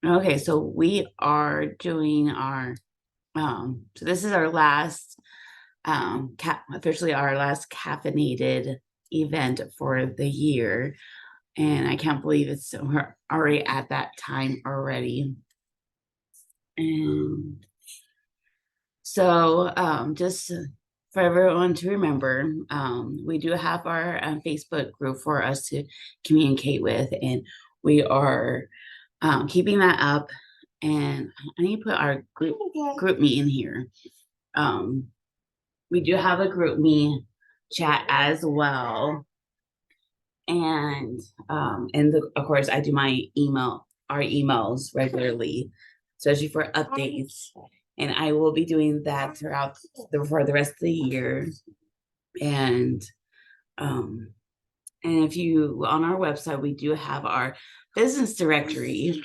Okay, so we are doing our so this is our last officially our last caffeinated event for the year. And I can't believe we're already at that time already. And so just for everyone to remember, we do have our Facebook group for us to communicate with, and we are keeping that up. And I need to put our group me in here. Um, we do have a group me chat as well, and of course I do our emails regularly, especially for updates. And I will be doing that for the rest of the year. And um, and if you on our website, we do have our business directory,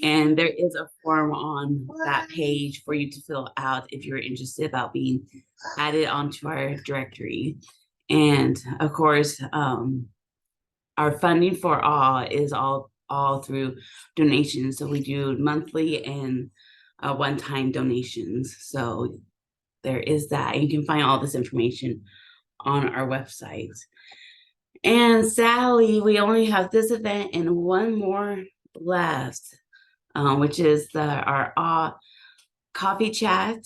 and there is a form on that page for you to fill out if you're interested about being added onto our directory. And of course, our funding for all is all through donations. So we do monthly and one-time donations. So there is that. You can find all this information on our website. And sadly, we only have this event and one more left, which is our coffee chat,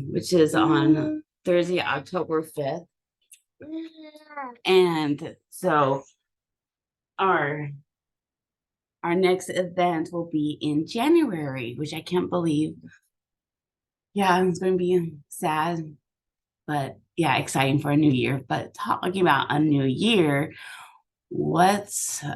which is on Thursday, October 5th. And so our next event will be in January, which I can't believe. Yeah, it's going to be sad, but yeah, exciting for a new year. But talking about a new year, let's go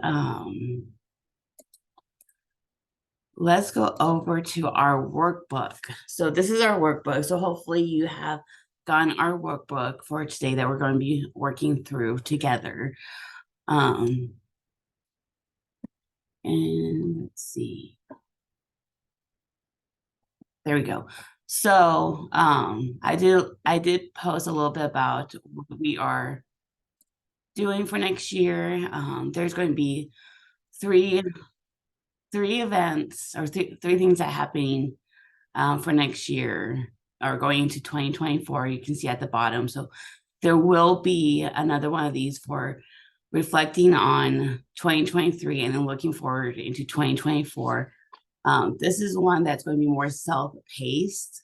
over to our workbook. So this is our workbook. So hopefully you have gotten our workbook for today that we're going to be working through together. And let's see. There we go. So I did post a little bit about what we are doing for next year. There's going to be three events or three things that are happening for next year or going into 2024. You can see at the bottom. So there will be another one of these for reflecting on 2023 and then looking forward into 2024. This is one that's going to be more self-paced,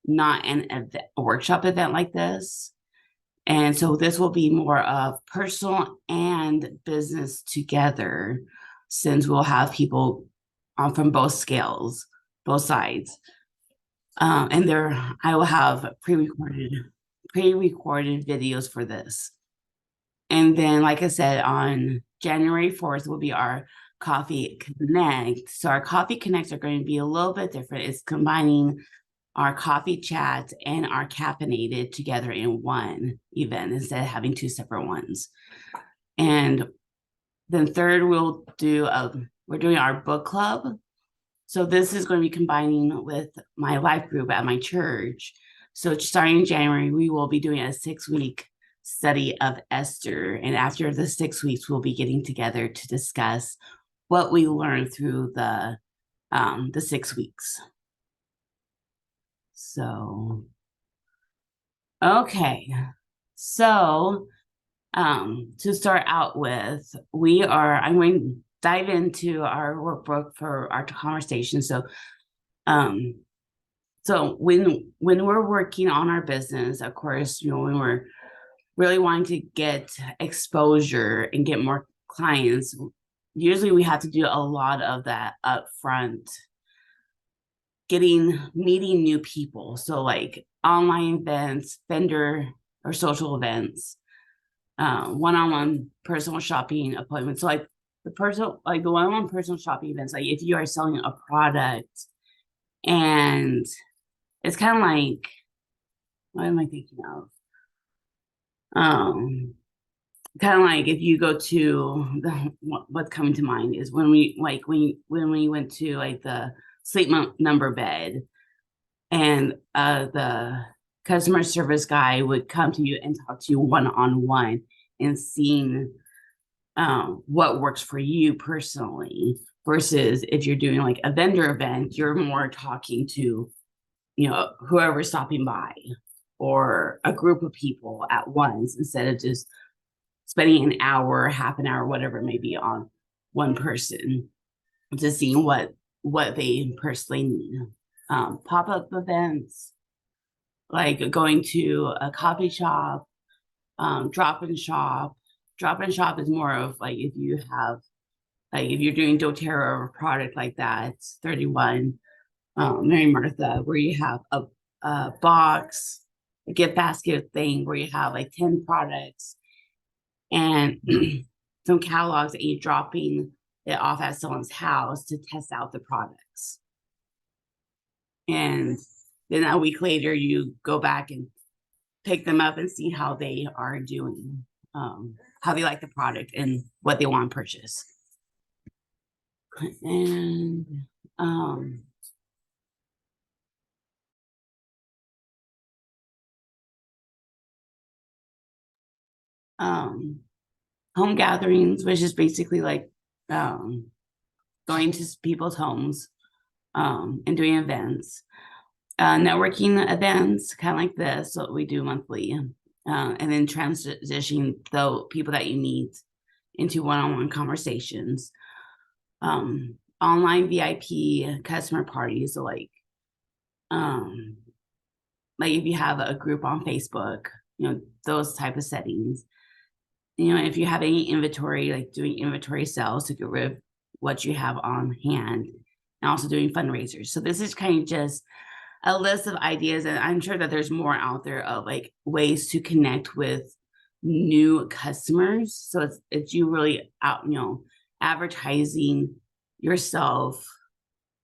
not a workshop event like this. And so this will be more of personal and business together, since we'll have people from both scales, both sides. And I will have pre-recorded videos for this. And then, like I said, on January 4th will be our Coffee Connect. So our Coffee Connects are going to be a little bit different. It's combining our coffee chat and our caffeinated together in one event instead of having two separate ones. And then third, we're doing our book club. So this is going to be combining with my life group at my church. So starting in January, we will be doing a 6-week study of Esther. And after the 6 weeks, we'll be getting together to discuss what we learned through the 6 weeks. So, okay. So, to start out with, I'm going to dive into our workbook for our conversation. So, when we're working on our business, of course, when we're really wanting to get exposure and get more clients, usually we have to do a lot of that upfront, meeting new people. So like online events, vendor or social events, one-on-one personal shopping appointments. So like the one-on-one personal shopping events, like if you are selling a product, and it's kind of like, what am I thinking of? Kind of like if you go to what's coming to mind is when we went to like the sleep number bed, and the customer service guy would come to you and talk to you one-on-one, and seeing what works for you personally, versus if you're doing like a vendor event, you're more talking to, whoever's stopping by or a group of people at once, instead of just spending an hour, half an hour, whatever it may be, on one person to see what they personally need. Pop-up events, like going to a coffee shop, drop-in shop. Drop-in shop is more of like if you're doing doTERRA or a product like that, 31 Mary Martha, where you have a box, a gift basket thing where you have like 10 products and some catalogs, and you're dropping it off at someone's house to test out the products. And then a week later, you go back and pick them up and see how they are doing, how they like the product and what they want to purchase. And home gatherings, which is basically like going to people's homes and doing events. Networking events, kind of like this, what we do monthly, and then transitioning the people that you meet into one-on-one conversations. Online VIP customer parties, so like if you have a group on Facebook, those type of settings. If you have any inventory, like doing inventory sales to get rid of what you have on hand, and also doing fundraisers. So this is kind of just a list of ideas, and I'm sure that there's more out there of like ways to connect with new customers. So it's you really out, advertising yourself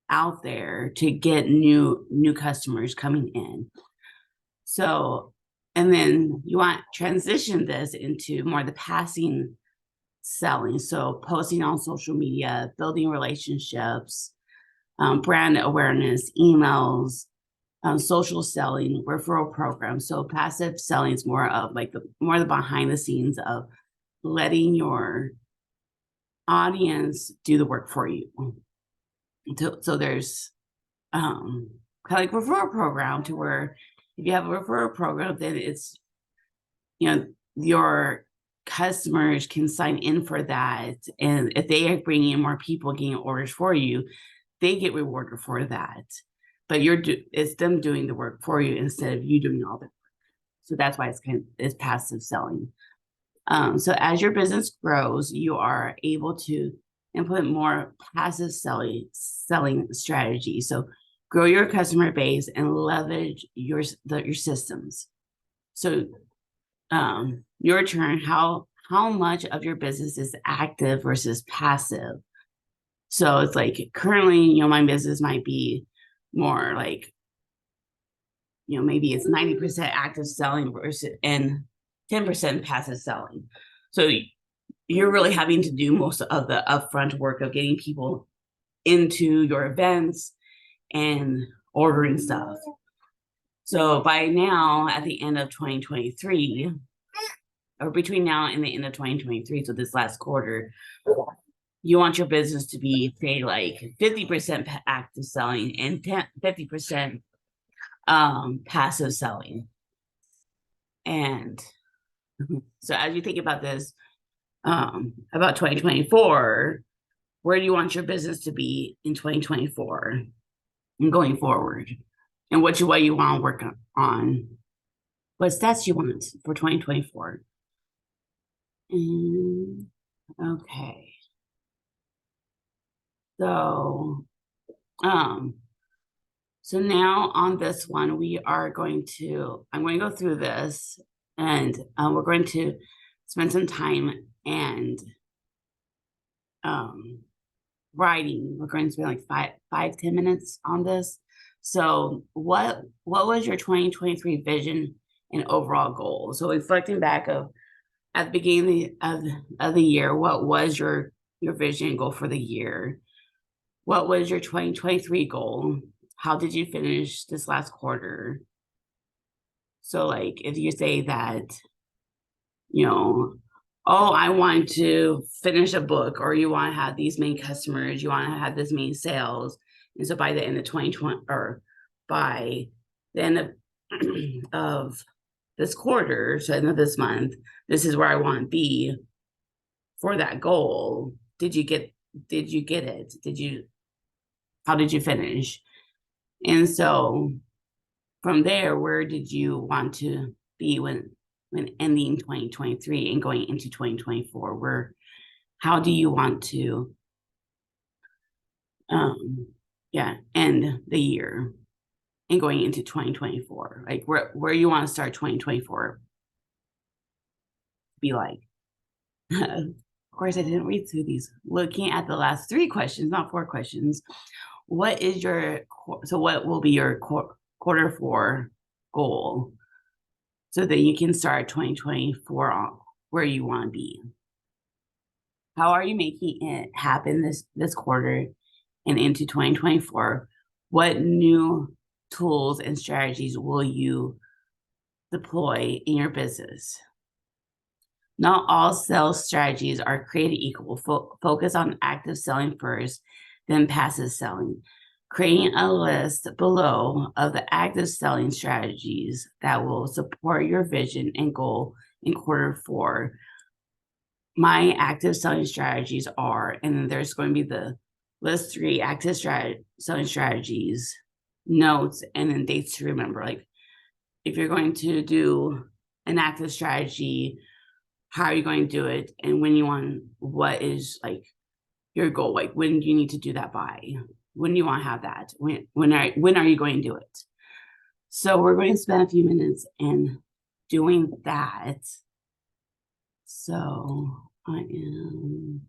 out there to get new customers coming in. So, and then you want to transition this into more the passing selling. So posting on social media, building relationships, brand awareness, emails, social selling, referral programs. So passive selling is more of like the behind the scenes of letting your audience do the work for you. So there's kind of like referral program, to where if you have a referral program, then it's, your customers can sign in for that. And if they are bringing in more people getting orders for you, they get rewarded for that. But it's them doing the work for you instead of you doing all the work. So that's why it's passive selling. So as your business grows, you are able to implement more passive selling strategies. So grow your customer base and leverage your systems. So your turn, how much of your business is active versus passive? So it's like currently, my business might be more like, maybe it's 90% active selling versus and 10% passive selling. So you're really having to do most of the upfront work of getting people into your events and ordering stuff. So by now, at the end of 2023, or between now and the end of 2023, so this last quarter, you want your business to be, say, like 50% active selling and 50% passive selling. And so as you think about this, about 2024, where do you want your business to be in 2024 and going forward? And what you want to work on? What stats you want for 2024? Okay. So, so now on this one, I'm going to go through this, and we're going to spend some time and writing. We're going to spend like 5-10 minutes on this. So what was your 2023 vision and overall goal? So reflecting back at the beginning of the year, what was your vision and goal for the year? What was your 2023 goal? How did you finish this last quarter? So like if you say that, oh, I want to finish a book, or you want to have these many customers, you want to have this many sales. And so by the end of 2020, or by the end of this quarter, so end of this month, this is where I want to be for that goal. Did you get it? How did you finish? And so from there, where did you want to be when ending 2023 and going into 2024? How do you want to end the year and going into 2024? Like where you want to start 2024 be like? Of course, I didn't read through these. Looking at the last 3 questions, not 4 questions. What will be your quarter 4 goal, so that you can start 2024 on where you want to be? How are you making it happen this quarter and into 2024? What new tools and strategies will you deploy in your business? Not all sales strategies are created equal. Focus on active selling first, then passive selling. Creating a list below of the active selling strategies that will support your vision and goal in quarter 4. My active selling strategies are, and then there's going to be the list 3 active selling strategies, notes, and then dates to remember. Like if you're going to do an active strategy, how are you going to do it, and what is like your goal? Like when do you need to do that by? When do you want to have that? When are you going to do it? So we're going to spend a few minutes in doing that. So I am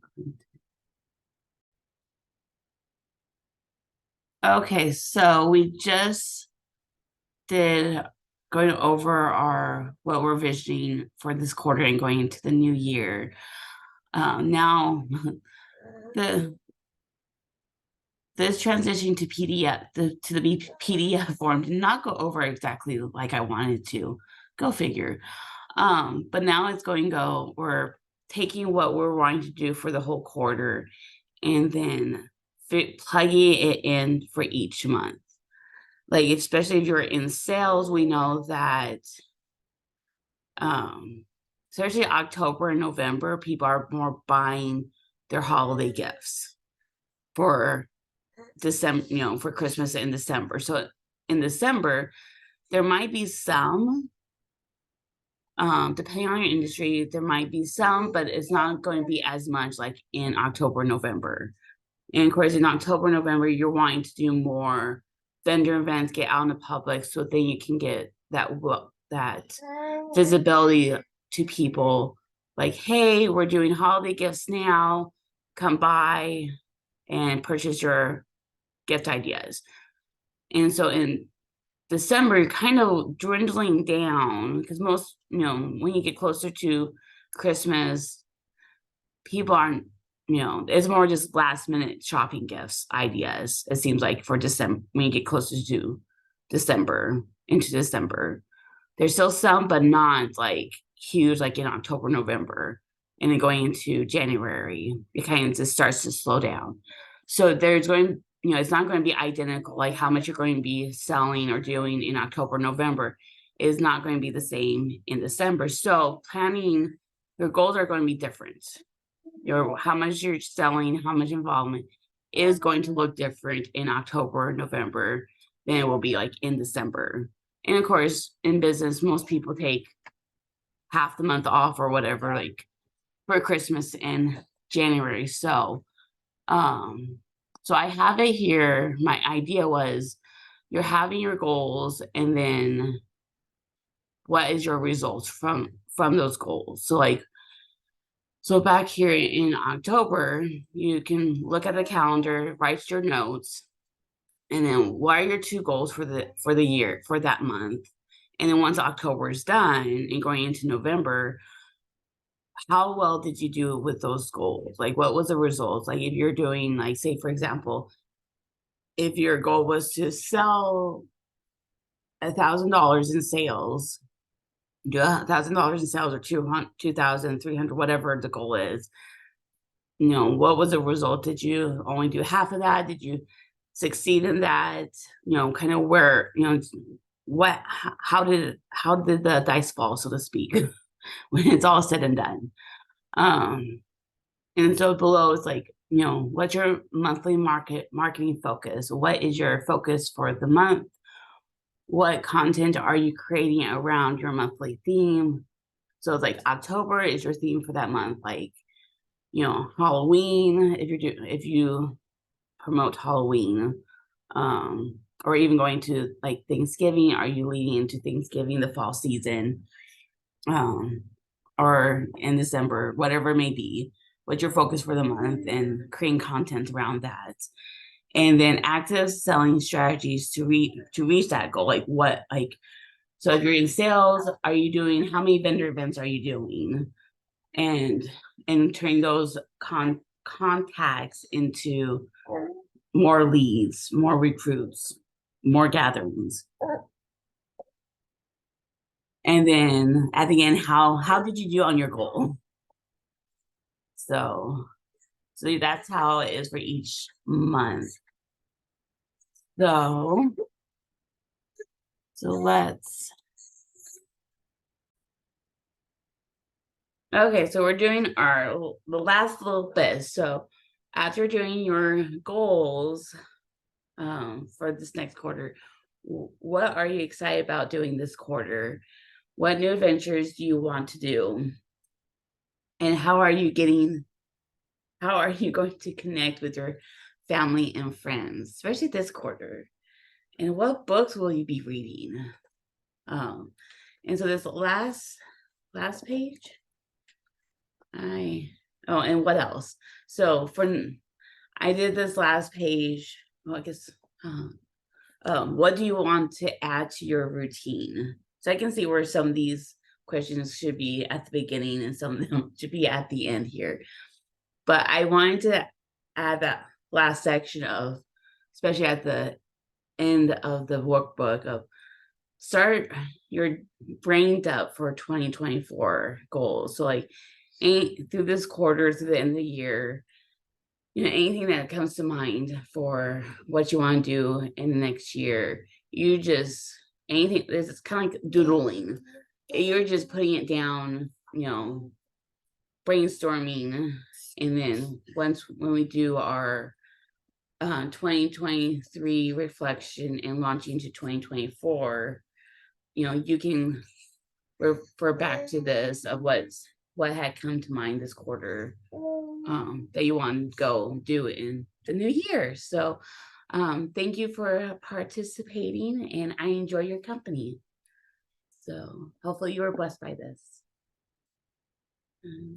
okay. So we just did going over what we're visioning for this quarter and going into the new year. Now this transition to PDF to the PDF form did not go over exactly like I wanted to. Go figure. But now it's going to go. We're taking what we're wanting to do for the whole quarter and then plugging it in for each month. Like especially if you're in sales, we know that especially October and November, people are more buying their holiday gifts for December, for Christmas in December. So in December, there might be some, depending on your industry, there might be some, but it's not going to be as much like in October, November. And of course, in October, November, you're wanting to do more vendor events, get out in the public, so then you can get that visibility to people. Like, hey, we're doing holiday gifts now. Come by and purchase your gift ideas. And so in December, you're kind of dwindling down because most, when you get closer to Christmas, people aren't, it's more just last minute shopping gifts ideas. It seems like for December, when you get closer to into December, there's still some, but not like huge, like in October, November, and then going into January, it kind of just starts to slow down. So there's going, it's not going to be identical, like how much you're going to be selling or doing in October, November is not going to be the same in December. So planning, your goals are going to be different. How much you're selling, how much involvement is going to look different in October, November than it will be like in December. And of course, in business, most people take half the month off or whatever, like for Christmas in January. So I have it here. My idea was you're having your goals, and then what is your results from those goals? So back here in October, you can look at the calendar, write your notes, and then what are your 2 goals for the year, for that month? And then once October is done and going into November, how well did you do with those goals? Like, what was the results? Like, if you're doing, like, say, for example, if your goal was to sell $1,000 in sales, do $1,000 in sales or 2,300, whatever the goal is. What was the result? Did you only do half of that? Did you succeed in that? Kind of where, how did the dice fall, so to speak, when it's all said and done? And so below is like, what's your monthly marketing focus? What is your focus for the month? What content are you creating around your monthly theme? So it's like October is your theme for that month, like, Halloween, if you promote Halloween, or even going to like Thanksgiving, are you leading into Thanksgiving, the fall season, or in December, whatever it may be, what's your focus for the month, and creating content around that. And then active selling strategies to reach that goal. So if you're in sales, are you doing, how many vendor events are you doing? And turning those contacts into more leads, more recruits, more gatherings. And then at the end, how did you do on your goal? So that's how it is for each month. So let's. Okay, so we're doing the last little bit. So after doing your goals for this next quarter, what are you excited about doing this quarter? What new adventures do you want to do? And how are you going to connect with your family and friends, especially this quarter? And what books will you be reading? And so this last page, and what else? So I did this last page. Well, I guess, what do you want to add to your routine? So I can see where some of these questions should be at the beginning and some of them should be at the end here. But I wanted to add that last section of, especially at the end of the workbook, of start your brain up for 2024 goals. So like through this quarter, through the end of the year, anything that comes to mind for what you want to do in the next year, anything, it's kind of like doodling. You're just putting it down, brainstorming. And then when we do our 2023 reflection and launching to 2024, you can refer back to this of what had come to mind this quarter, that you want to go do in the new year. So thank you for participating, and I enjoy your company. So hopefully you were blessed by this.